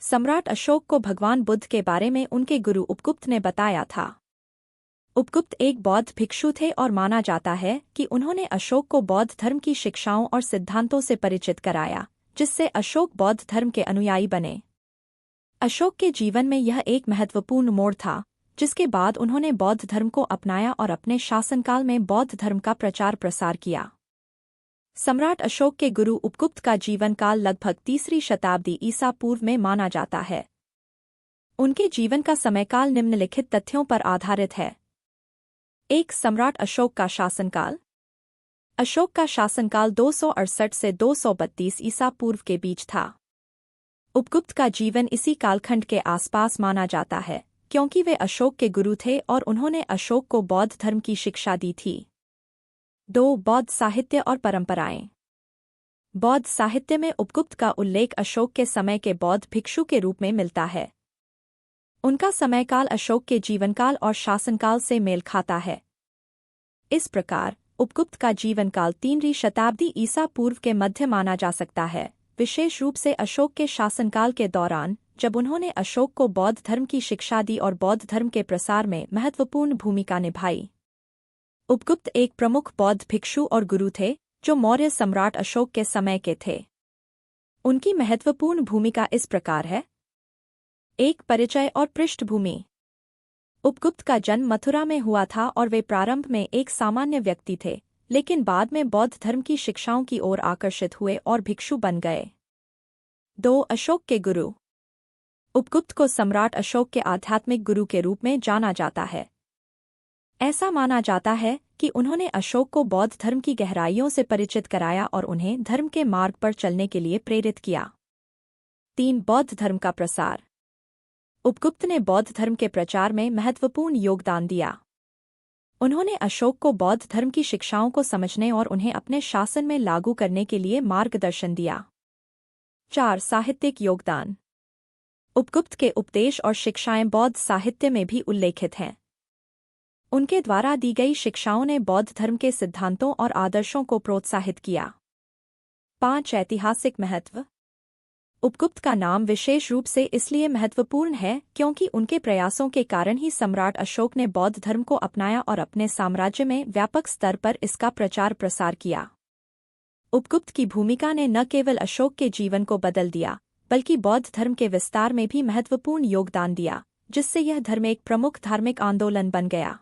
सम्राट अशोक को भगवान बुद्ध के बारे में उनके गुरु उपगुप्त ने बताया था। उपगुप्त एक बौद्ध भिक्षु थे और माना जाता है कि उन्होंने अशोक को बौद्ध धर्म की शिक्षाओं और सिद्धांतों से परिचित कराया, जिससे अशोक बौद्ध धर्म के अनुयायी बने। अशोक के जीवन में यह एक महत्वपूर्ण मोड़ था, जिसके बाद उन्होंने बौद्ध धर्म को अपनाया और अपने शासनकाल में बौद्ध धर्म का प्रचार प्रसार किया। सम्राट अशोक के गुरु उपगुप्त का जीवनकाल लगभग 3री शताब्दी ईसा पूर्व में माना जाता है। उनके जीवन का समयकाल निम्नलिखित तथ्यों पर आधारित है। 1. सम्राट अशोक का शासनकाल। अशोक का शासनकाल 268 से 232 ईसा पूर्व के बीच था। उपगुप्त का जीवन इसी कालखंड के आसपास माना जाता है, क्योंकि वे अशोक के गुरु थे और उन्होंने अशोक को बौद्ध धर्म की शिक्षा दी थी। 2. बौद्ध साहित्य और परंपराएं। बौद्ध साहित्य में उपगुप्त का उल्लेख अशोक के समय के बौद्ध भिक्षु के रूप में मिलता है। उनका समयकाल अशोक के जीवनकाल और शासनकाल से मेल खाता है। इस प्रकार उपगुप्त का जीवनकाल 3री शताब्दी ईसा पूर्व के मध्य माना जा सकता है, विशेष रूप से अशोक के शासनकाल के दौरान, जब उन्होंने अशोक को बौद्ध धर्म की शिक्षा दी और बौद्ध धर्म के प्रसार में महत्वपूर्ण भूमिका निभाई। उपगुप्त एक प्रमुख बौद्ध भिक्षु और गुरु थे, जो मौर्य सम्राट अशोक के समय के थे। उनकी महत्वपूर्ण भूमिका इस प्रकार है। 1. परिचय और पृष्ठभूमि। उपगुप्त का जन्म मथुरा में हुआ था और वे प्रारंभ में एक सामान्य व्यक्ति थे, लेकिन बाद में बौद्ध धर्म की शिक्षाओं की ओर आकर्षित हुए और भिक्षु बन गए। 2. अशोक के गुरु। उपगुप्त को सम्राट अशोक के आध्यात्मिक गुरु के रूप में जाना जाता है। ऐसा माना जाता है कि उन्होंने अशोक को बौद्ध धर्म की गहराइयों से परिचित कराया और उन्हें धर्म के मार्ग पर चलने के लिए प्रेरित किया। 3. बौद्ध धर्म का प्रसार। उपगुप्त ने बौद्ध धर्म के प्रचार में महत्वपूर्ण योगदान दिया। उन्होंने अशोक को बौद्ध धर्म की शिक्षाओं को समझने और उन्हें अपने शासन में लागू करने के लिए मार्गदर्शन दिया। 4. साहित्यिक योगदान। उपगुप्त के उपदेश और शिक्षाएं बौद्ध साहित्य में भी उल्लेखित हैं। उनके द्वारा दी गई शिक्षाओं ने बौद्ध धर्म के सिद्धांतों और आदर्शों को प्रोत्साहित किया। 5. ऐतिहासिक महत्व। उपगुप्त का नाम विशेष रूप से इसलिए महत्वपूर्ण है क्योंकि उनके प्रयासों के कारण ही सम्राट अशोक ने बौद्ध धर्म को अपनाया और अपने साम्राज्य में व्यापक स्तर पर इसका प्रचार प्रसार किया। उपगुप्त की भूमिका ने न केवल अशोक के जीवन को बदल दिया, बल्कि बौद्ध धर्म के विस्तार में भी महत्वपूर्ण योगदान दिया, जिससे यह धर्म एक प्रमुख धार्मिक आंदोलन बन गया।